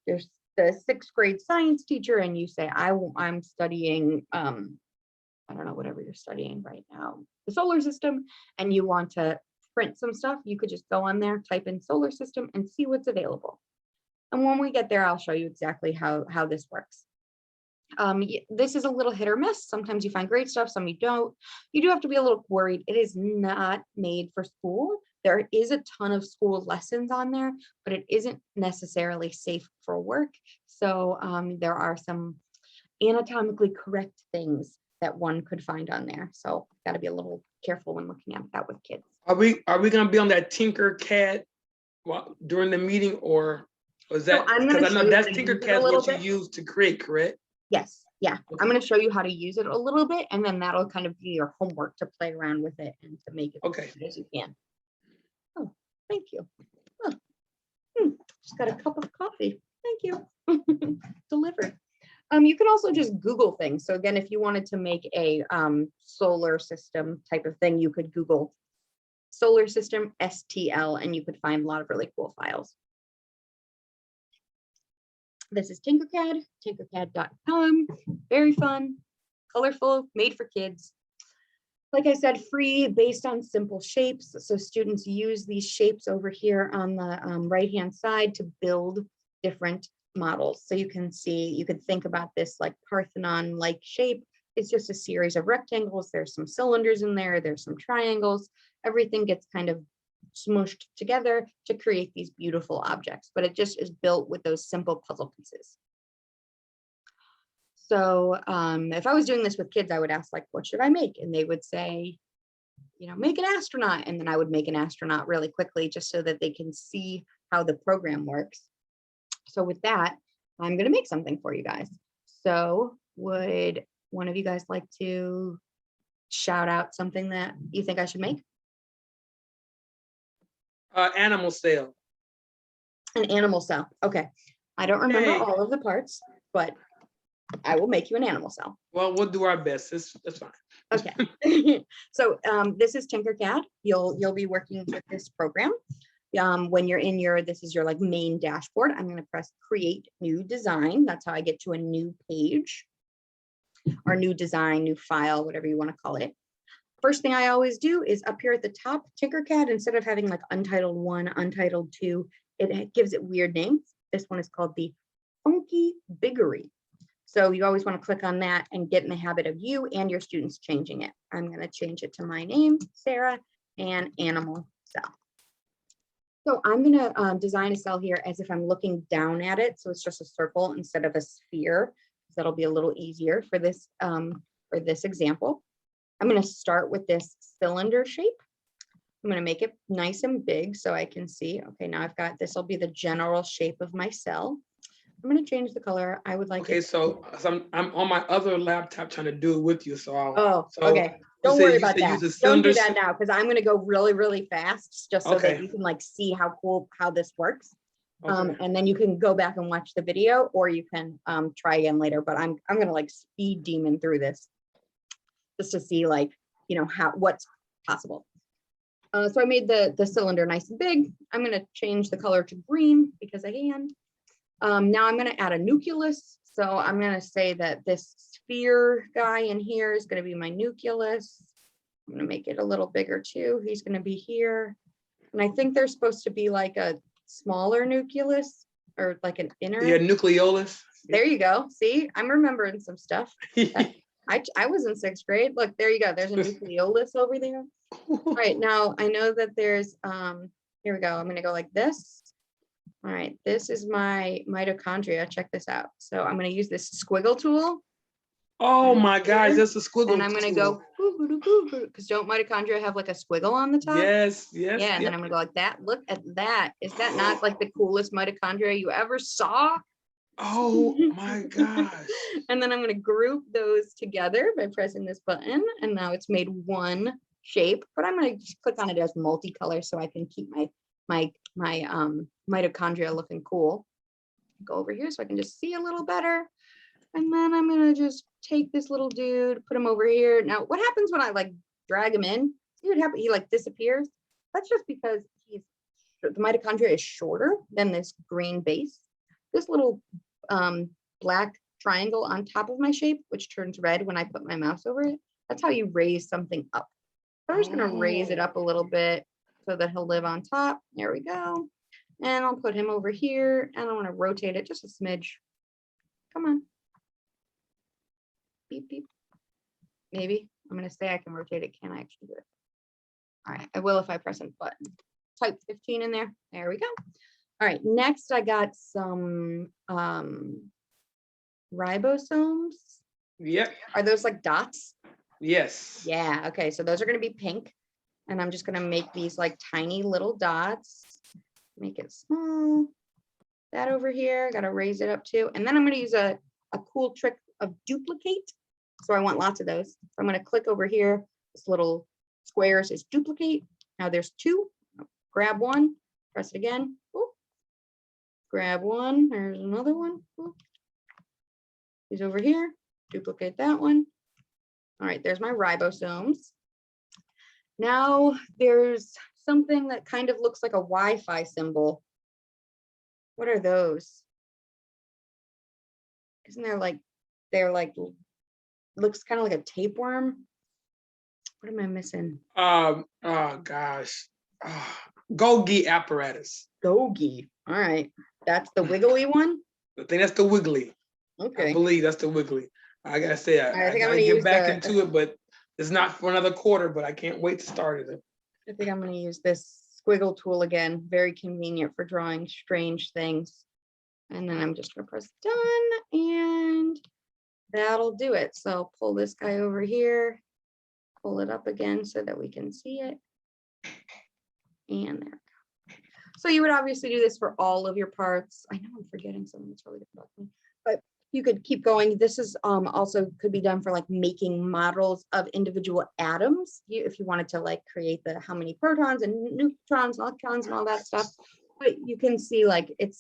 the 6th grade science teacher and you say, I'm studying, I don't know, whatever you're studying right now, the solar system, and you want to print some stuff, you could just go on there, type in solar system and see what's available. And when we get there, I'll show you exactly how this works. This is a little hit or miss. Sometimes you find great stuff, some you don't. You do have to be a little worried. It is not made for school. There is a ton of school lessons on there, but it isn't necessarily safe for work. So there are some anatomically correct things that one could find on there. So got to be a little careful when looking at that with kids. Are we going to be on that Tinkercad during the meeting, or is that, because I know that's Tinkercad what you use to create, correct? Yes. Yeah. Okay. I'm going to show you how to use it a little bit, and then that'll kind of be your homework to play around with it and to make it okay as good as you can. Oh, thank you. Oh, just got a cup of coffee. Thank you. Delivered. You can also just Google things. So again, if you wanted to make a solar system type of thing, you could Google solar system STL, and you could find a lot of really cool files. This is Tinkercad, tinkercad.com. Very fun, colorful, made for kids. Like I said, free, based on simple shapes. So students use these shapes over here on the right-hand side to build different models. So you can see, you could think about this like Parthenon-like shape. It's just a series of rectangles. There's some cylinders in there. There's some triangles. Everything gets kind of smushed together to create these beautiful objects, but it just is built with those simple puzzle pieces. So if I was doing this with kids, I would ask, like, what should I make? And they would say, make an astronaut. And then I would make an astronaut really quickly just so that they can see how the program works. So with that, I'm going to make something for you guys. So would one of you guys like to shout out something that you think I should make? Animal cell. An animal cell. Okay. I don't remember all of the parts, but I will make you an animal cell. Well, we'll do our best. That's fine. Okay. So this is Tinkercad. You'll be working with this program. When you're in this is your like main dashboard. I'm going to press create new design. That's how I get to a new page or new design, new file, whatever you want to call it. First thing I always do is up here at the top, Tinkercad, instead of having like Untitled 1, Untitled 2, it gives it weird names. This one is called the funky biggery. So you always want to click on that and get in the habit of you and your students changing it. I'm going to change it to my name, Sarah, and animal cell. So I'm going to design a cell here as if I'm looking down at it. So it's just a circle instead of a sphere. That'll be a little easier for this example. I'm going to start with this cylinder shape. I'm going to make it nice and big so I can see. Okay, now I've got, this will be the general shape of my cell. I'm going to change the color. I would like okay, so I'm on my other laptop trying to do it with you. So okay. Don't worry about that. Don't do that shape? now because I'm going to go really, really fast just so that you can like see how cool, how this works. Okay. And then you can go back and watch the video, or you can try again later, but I'm going to like speed demon through this just to see like, you know, what's possible. So I made the cylinder nice and big. I'm going to change the color to green because I can. Now I'm going to add a nucleus. So I'm going to say that this sphere guy in here is going to be my nucleus. I'm going to make it a little bigger too. He's going to be here. And I think there's supposed to be like a smaller nucleus or like an inner. Yeah, nucleolus. There you go. See, I'm remembering some stuff. I was in 6th grade. Look, there you go. There's a nucleolus over there. All right, now I know that there's, here we go. I'm going to go like this. All right, this is my mitochondria. Check this out. So I'm going to use this squiggle tool. Oh my gosh, that's a squiggle. And I'm going to go, because don't mitochondria have like a squiggle on the top? Yes. Yeah, and then I'm going to go like that. Look at that. Is that not like the coolest mitochondria you ever saw? Oh my gosh. And then I'm going to group those together by pressing this button. And now it's made one shape, but I'm going to just click on it as multicolor so I can keep my mitochondria looking cool. Go over here so I can just see a little better. And then I'm going to just take this little dude, put him over here. Now, what happens when I like drag him in? See what happens? He like disappears. That's just because the mitochondria is shorter than this green base. This little black triangle on top of my shape, which turns red when I put my mouse over it. That's how you raise something up. So I'm just going to raise it up a little bit so that he'll live on top. There we go. And I'll put him over here and I want to rotate it just a smidge. Come on. Beep, beep. Maybe. I'm going to say I can rotate it. Can I actually do it? All right. I will if I press a button. Type 15 in there. There we go. All right. Next, I got some ribosomes. Yep. Are those like dots? Yes. Yeah. Okay. So those are going to be pink. And I'm just going to make these like tiny little dots. Make it small. That over here. Got to raise it up too. And then I'm going to use a cool trick of duplicate. So I want lots of those. So I'm going to click over here. This little square says duplicate. Now there's 2. Grab one. Press it again. Ooh. Grab one. There's another one. Ooh. He's over here. Duplicate that one. All right, there's my ribosomes. Now there's something that kind of looks like a Wi-Fi symbol. What are those? Isn't there like, they're like, looks kind of like a tapeworm. What am I missing? Oh gosh. Golgi apparatus. Golgi. All right. That's the wiggly one? I think that's the wiggly. Okay. I believe that's the wiggly. I gotta say, I think I'm gotta gonna get use back into it, but it's not for another quarter, but I can't wait to start it. I think I'm going to use this squiggle tool again. Very convenient for drawing strange things. And then I'm just going to press done and that'll do it. So pull this guy over here, pull it up again so that we can see it. And there we go. So you would obviously do this for all of your parts. I know I'm forgetting something that's really difficult, but you could keep going. This is also could be done for like making models of individual atoms. If you wanted to like create the how many protons and neutrons, electrons and all that stuff. But you can see like it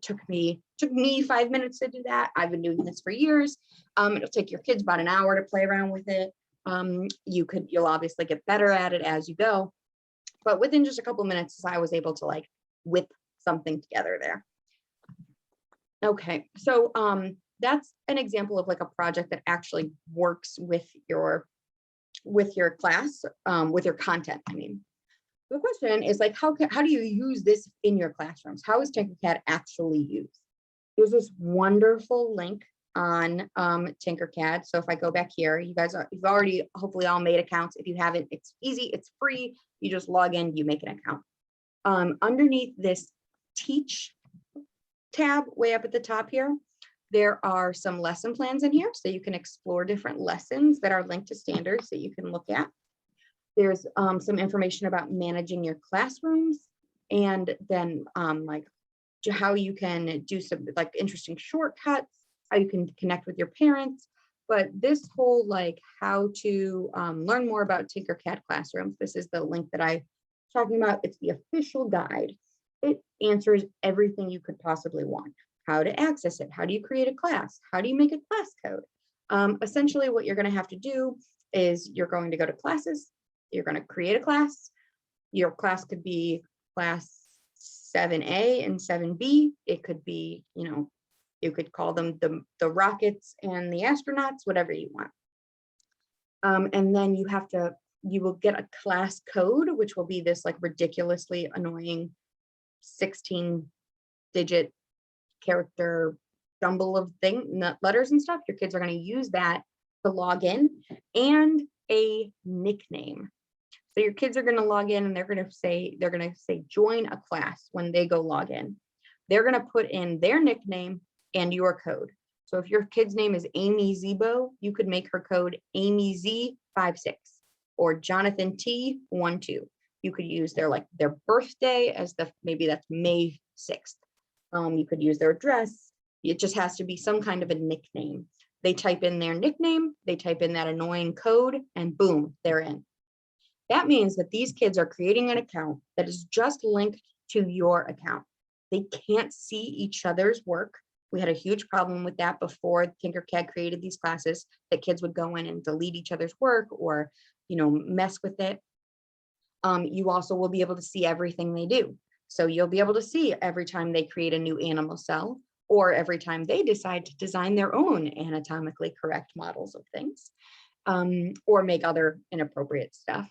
took me 5 minutes to do that. I've been doing this for years. It'll take your kids about an hour to play around with it. You'll obviously get better at it as you go. But within just a couple minutes, I was able to like whip something together there. Okay, so that's an example of like a project that actually works with your class, with your content. I mean, the question is like, how do you use this in your classrooms? How is Tinkercad actually used? there's this wonderful link on Tinkercad. So if I go back here, you've already hopefully all made accounts. If you haven't, it's easy, it's free. You just log in, you make an account. Underneath this Teach tab way up at the top here, there are some lesson plans in here, so you can explore different lessons that are linked to standards that you can look at. There's some information about managing your classrooms, and then like how you can do some like interesting shortcuts, how you can connect with your parents. But this whole like how to learn more about Tinkercad classrooms, this is the link that I'm talking about. It's the official guide. It answers everything you could possibly want. How to access it, how do you create a class, how do you make a class code? Essentially what you're going to have to do is you're going to go to classes, you're going to create a class. Your class could be class 7A and 7B. It could be, you know, you could call them the rockets and the astronauts, whatever you want. And then you will get a class code, which will be this like ridiculously annoying 16-digit character jumble of letters and stuff. Your kids are going to use that to log in, and a nickname. So your kids are going to log in and they're going to say join a class when they go log in. They're going to put in their nickname and your code. So if your kid's name is Amy Zebo, you could make her code Amy Z56 or Jonathan T12. You could use their birthday as maybe that's May 6th. You could use their address. It just has to be some kind of a nickname. They type in their nickname, they type in that annoying code, and boom, they're in. That means that these kids are creating an account that is just linked to your account. They can't see each other's work. We had a huge problem with that before Tinkercad created these classes, that kids would go in and delete each other's work or, you know, mess with it. You also will be able to see everything they do. So you'll be able to see every time they create a new animal cell, or every time they decide to design their own anatomically correct models of things, or make other inappropriate stuff.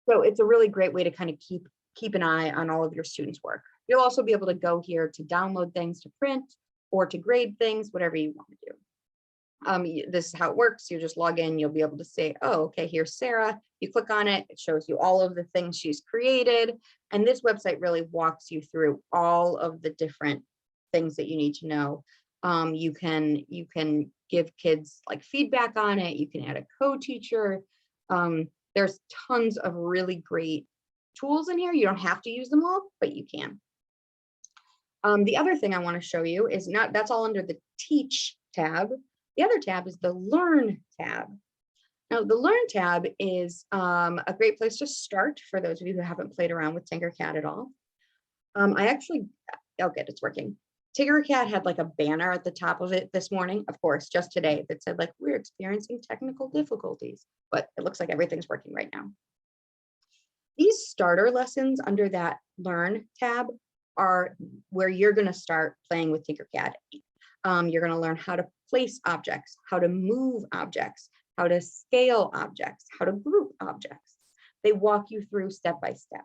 So it's a really great way to kind of keep an eye on all of your students' work. You'll also be able to go here to download things to print or to grade things, whatever you want to do. This is how it works. You just log in, you'll be able to say, oh, okay, here's Sarah. You click on it, it shows you all of the things she's created. And this website really walks you through all of the different things that you need to know. You can give kids like feedback on it. You can add a co-teacher. There's tons of really great tools in here. You don't have to use them all, but you can. The other thing I want to show you is that's all under the Teach tab. The other tab is the Learn tab. Now, the Learn tab is a great place to start for those of you who haven't played around with Tinkercad at all. It's working. Tinkercad had like a banner at the top of it this morning, of course, just today, that said like, we're experiencing technical difficulties, but it looks like everything's working right now. These starter lessons under that Learn tab are where you're going to start playing with Tinkercad. You're going to learn how to place objects, how to move objects, how to scale objects, how to group objects. They walk you through step by step.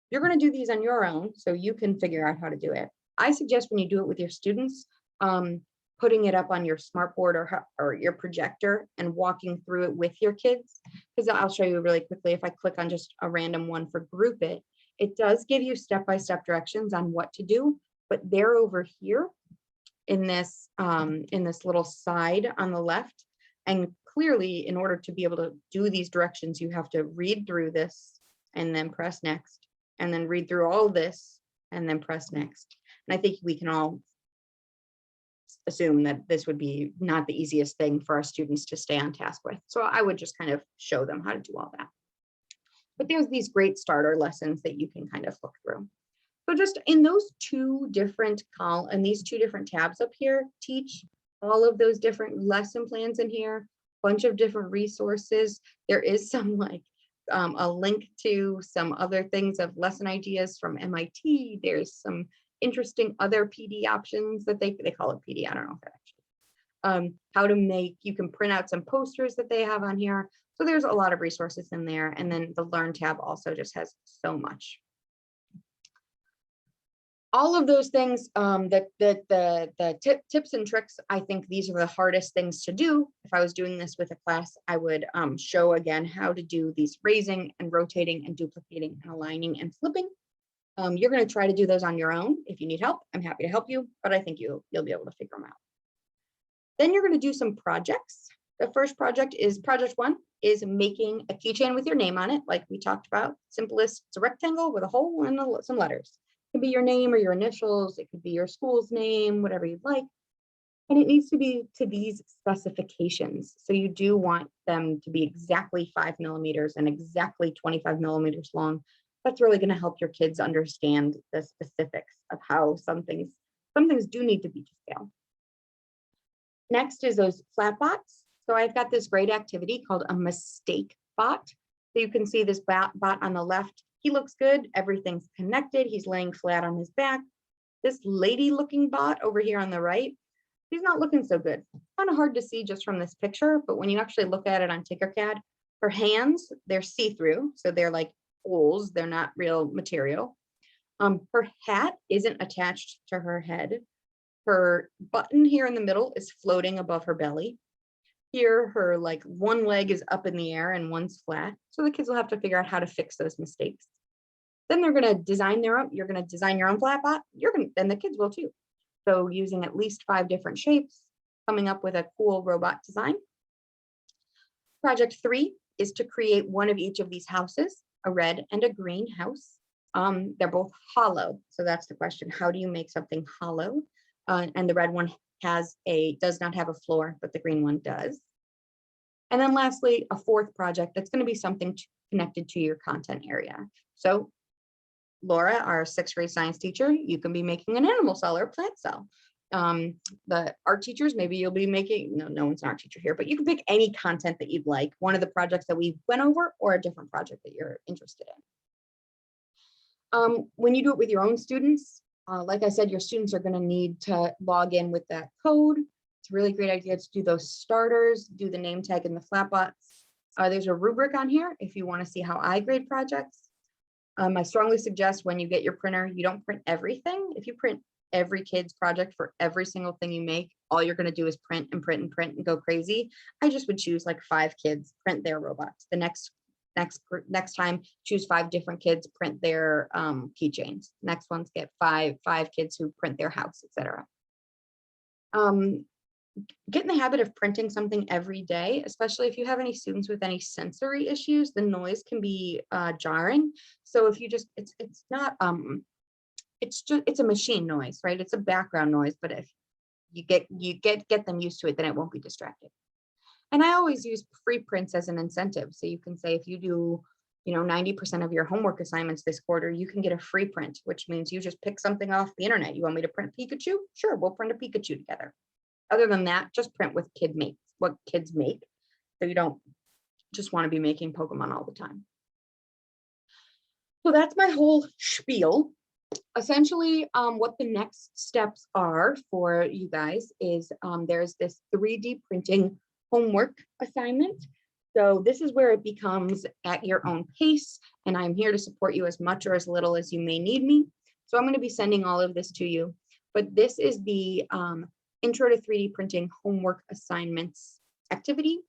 You're going to do these on your own, so you can figure out how to do it. I suggest when you do it with your students, putting it up on your smartboard or your projector and walking through it with your kids, because I'll show you really quickly. If I click on just a random one for group it, it does give you step-by-step directions on what to do, but they're over here in this little side on the left. And clearly, in order to be able to do these directions, you have to read through this and then press next, and then read through all this and then press next. And I think we can all assume that this would be not the easiest thing for our students to stay on task with. So I would just kind of show them how to do all that. But there's these great starter lessons that you can kind of look through. So just in those two different these two different tabs up here, Teach, all of those different lesson plans in here, bunch of different resources. There is some like a link to some other things of lesson ideas from MIT. There's some interesting other PD options that they call it PD. I don't know if that actually. You can print out some posters that they have on here. So there's a lot of resources in there. And then the Learn tab also just has so much. all of those things, the tips and tricks, I think these are the hardest things to do. If I was doing this with a class, I would show again how to do these raising and rotating and duplicating and aligning and flipping. You're going to try to do those on your own. If you need help, I'm happy to help you, but I think you'll be able to figure them out. Then you're going to do some projects. The first project is project 1 is making a keychain with your name on it, like we talked about. Simplest, it's a rectangle with a hole and some letters. It could be your name or your initials. It could be your school's name, whatever you'd like. And it needs to be to these specifications. So you do want them to be exactly 5 millimeters and exactly 25 millimeters long. That's really going to help your kids understand the specifics of how some things do need to be to scale. Next is those flat bots. So I've got this great activity called a mistake bot. So you can see this bot on the left. He looks good. Everything's connected. He's laying flat on his back. This lady looking bot over here on the right, he's not looking so good. Kind of hard to see just from this picture, but when you actually look at it on Tinkercad, her hands, they're see-through. So they're like holes. They're not real material. Her hat isn't attached to her head. Her button here in the middle is floating above her belly. Here, her like one leg is up in the air and one's flat. So the kids will have to figure out how to fix those mistakes. Then they're going to design you're going to design your own flat bot. And the kids will too. So using at least 5 different shapes, coming up with a cool robot design. Project 3 is to create one of each of these houses, a red and a green house. They're both hollow. So that's the question. How do you make something hollow? And the red one does not have a floor, but the green one does. And then lastly, a 4th project that's going to be something connected to your content area. So Laura, our 6th grade science teacher, you can be making an animal cell or a plant cell. The art teachers, maybe you'll be making, no one's an art teacher here, but you can pick any content that you'd like, one of the projects that we went over or a different project that you're interested in. When you do it with your own students, like I said, your students are going to need to log in with that code. It's a really great idea to do those starters, do the name tag and the flat bots. There's a rubric on here if you want to see how I grade projects. I strongly suggest when you get your printer, you don't print everything. If you print every kid's project for every single thing you make, all you're going to do is print and print and print and go crazy. I just would choose like 5 kids, print their robots. The next time, choose 5 different kids, print their keychains. Next ones get five kids who print their house, etc. Get in the habit of printing something every day, especially if you have any students with any sensory issues. The noise can be jarring. So if you just, it's a machine noise, right? It's a background noise, but if you get them used to it, then it won't be distracting. And I always use free prints as an incentive. So you can say if you do, 90% of your homework assignments this quarter, you can get a free print, which means you just pick something off the internet. You want me to print Pikachu? Sure, we'll print a Pikachu together. Other than that, just print with what kids make. So you don't just want to be making Pokemon all the time. So that's my whole spiel. Essentially, what the next steps are for you guys is there's this 3D printing homework assignment. So this is where it becomes at your own pace, and I'm here to support you as much or as little as you may need me. So I'm going to be sending all of this to you, but this is the Intro to 3D Printing homework assignments activity.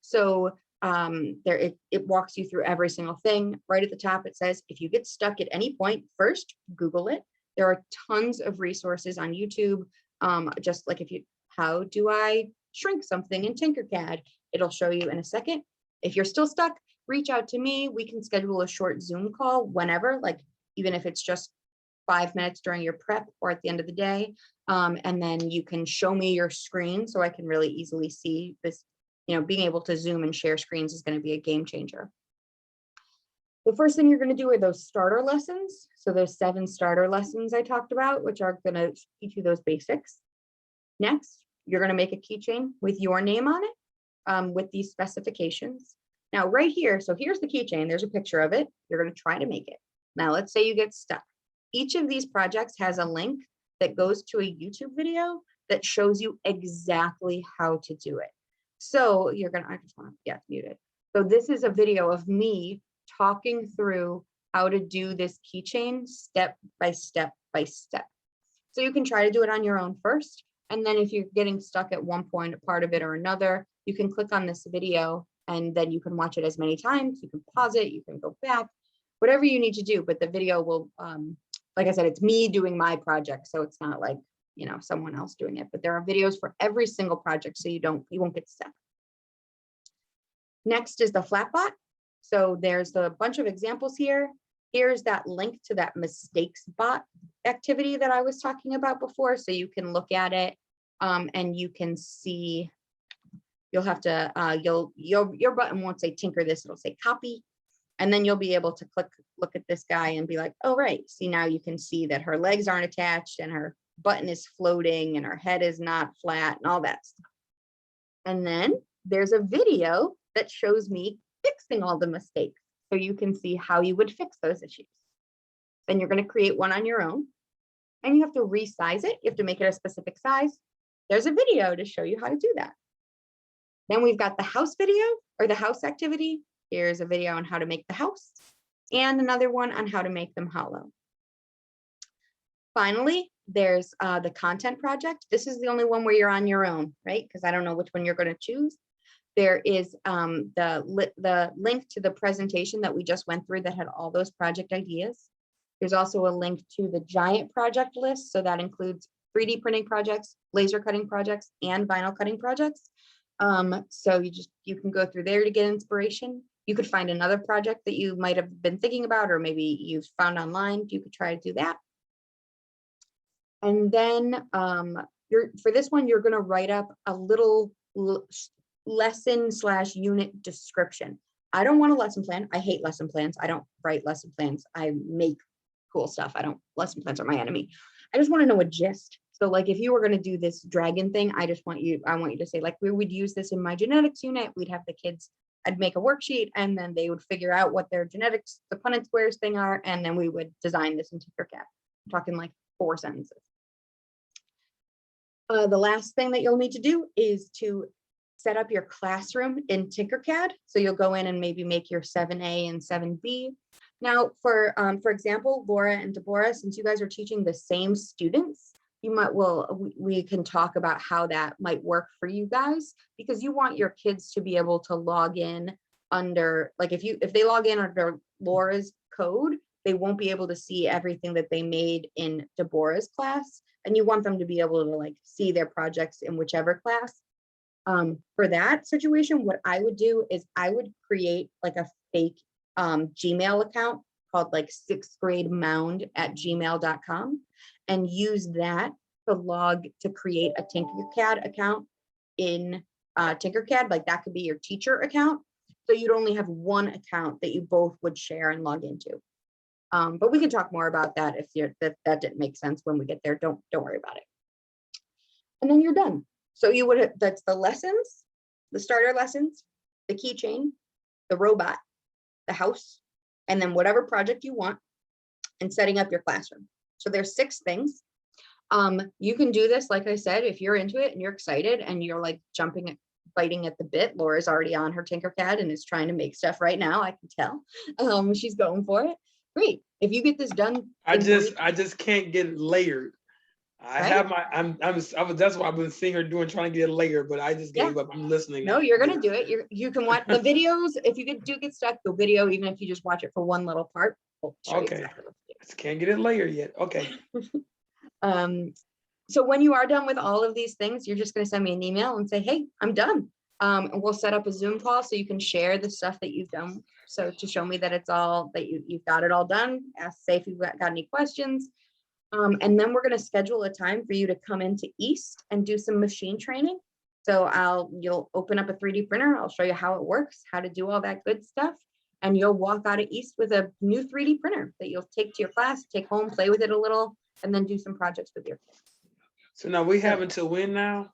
So it walks you through every single thing. Right at the top, it says, if you get stuck at any point, first, Google it. There are tons of resources on YouTube. Just like how do I shrink something in Tinkercad? It'll show you in a second. If you're still stuck, reach out to me. We can schedule a short Zoom call whenever, like even if it's just 5 minutes during your prep or at the end of the day. And then you can show me your screen so I can really easily see this. Being able to Zoom and share screens is going to be a game changer. The first thing you're going to do are those starter lessons. So there's 7 starter lessons I talked about, which are going to teach you those basics. Next, you're going to make a keychain with your name on it with these specifications. Now right here, so here's the keychain. There's a picture of it. You're going to try to make it. Now let's say you get stuck. Each of these projects has a link that goes to a YouTube video that shows you exactly how to do it. So I just want to get muted. So this is a video of me talking through how to do this keychain step by step by step. So you can try to do it on your own first. And then if you're getting stuck at one point, part of it or another, you can click on this video and then you can watch it as many times. You can pause it, you can go back, whatever you need to do. But the video will, like I said, it's me doing my project. So it's not like, you know, someone else doing it, but there are videos for every single project. So you won't get stuck. Next is the Flatbot. So there's a bunch of examples here. Here's that link to that mistakes bot activity that I was talking about before. So you can look at it and you can see, you'll have to, your button won't say tinker this, it'll say copy. And then you'll be able to look at this guy and be like, oh, right. See, now you can see that her legs aren't attached and her button is floating and her head is not flat and all that stuff. And then there's a video that shows me fixing all the mistakes. So you can see how you would fix those issues. Then you're going to create one on your own and you have to resize it. You have to make it a specific size. There's a video to show you how to do that. Then we've got the house video or the house activity. Here's a video on how to make the house and another one on how to make them hollow. Finally, there's the content project. This is the only one where you're on your own, right? Because I don't know which one you're going to choose. There is the link to the presentation that we just went through that had all those project ideas. There's also a link to the giant project list. So that includes 3D printing projects, laser cutting projects, and vinyl cutting projects. So you can go through there to get inspiration. You could find another project that you might have been thinking about, or maybe you've found online. You could try to do that. And then for this one, you're going to write up a little lesson/unit description. I don't want a lesson plan. I hate lesson plans. I don't write lesson plans. I make cool stuff. Lesson plans are my enemy. I just want to know a gist. So like if you were going to do this dragon thing, I want you to say like, we would use this in my genetics unit. We'd have the kids, I'd make a worksheet and then they would figure out what their genetics, the Punnett squares thing are. And then we would design this in Tinkercad. I'm talking like 4 sentences. The last thing that you'll need to do is to set up your classroom in Tinkercad. So you'll go in and maybe make your 7A and 7B. Now, for example, Laura and Deborah, since you guys are teaching the same students, we can talk about how that might work for you guys, because you want your kids to be able to log in under, like if they log in under Laura's code, they won't be able to see everything that they made in Deborah's class. And you want them to be able to like see their projects in whichever class. For that situation, what I would do is I would create like a fake Gmail account called like 6thgrademound@gmail.com and use that to create a Tinkercad account in Tinkercad. Like that could be your teacher account. So you'd only have one account that you both would share and log into. But we can talk more about that if that didn't make sense when we get there. Don't worry about it. And then you're done. So that's the lessons, the starter lessons, the keychain, the robot, the house, and then whatever project you want, and setting up your classroom. So there's 6 things. You can do this, like I said, if you're into it and you're excited and you're like biting at the bit. Laura's already on her Tinkercad and is trying to make stuff right now. I can tell. She's going for it. Great. If you get this done, I just can't get it layered. I right? have that's what I've been seeing her doing, trying to get it layered, but I just gave up. I'm listening. No, you're gonna do it. You can watch the videos. If you do get stuck, the video, even if you just watch it for one little part. Okay. Just can't get it layered yet. Okay. So when you are done with all of these things, you're just gonna send me an email and say, hey, I'm done. And we'll set up a Zoom call so you can share the stuff that you've done. So to show me that it's all, that you've got it all done, say if you've got any questions. And then we're going to schedule a time for you to come into East and do some machine training. So you'll open up a 3D printer. I'll show you how it works, how to do all that good stuff. And you'll walk out of East with a new 3D printer that you'll take to your class, take home, play with it a little, and then do some projects with your kids. So now we have until when now?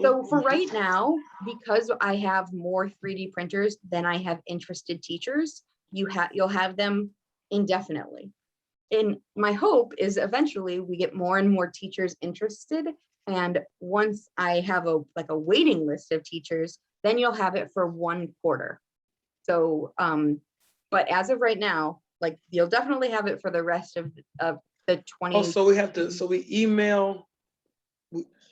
So for right now, because I have more 3D printers than I have interested teachers, you'll have them indefinitely. And my hope is eventually we get more and more teachers interested. And once I have a waiting list of teachers, then you'll have it for 1 quarter. So, but as of right now, like, you'll definitely have it for the rest of the 20. Oh, so we have to, so we email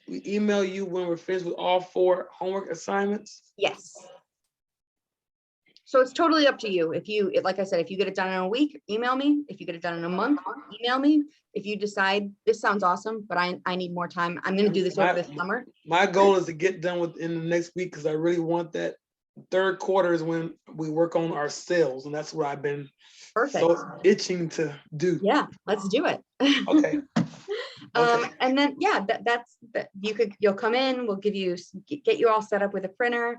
you when we're finished with all 4 homework assignments? Yes. So it's totally up to you. If you, like I said, if you get it done in a week, email me. If you get it done in a month, email me. If you decide this sounds awesome, but I need more time, I'm going to do this over the summer. My goal is to get done within the next week, because I really want that. Third quarter is when we work on our sales, and that's what I've been so itching to do. Yeah, let's do it. Okay. And then, yeah, that's you'll come in, we'll give you, get you all set up with a printer,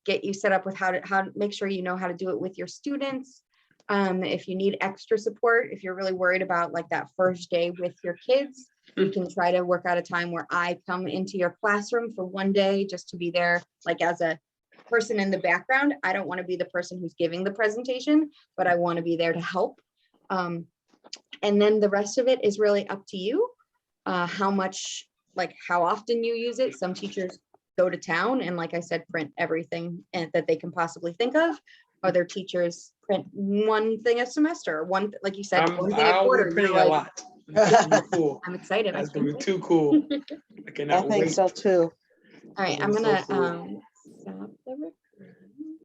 get you set up with how to make sure you know how to do it with your students. If you need extra support, if you're really worried about like that first day with your kids, we can try to work out a time where I come into your classroom for one day just to be there, like as a person in the background. I don't want to be the person who's giving the presentation, but I want to be there to help. And then the rest of it is really up to you. How much, like how often you use it. Some teachers go to town and, like I said, print everything that they can possibly think of. Other teachers print one thing a semester, one, like you said, one thing a quarter. I'll be printing a lot. Cool. I'm excited. That's gonna be too cool. I cannot wait. I think so too. All right, I'm gonna stop the recording.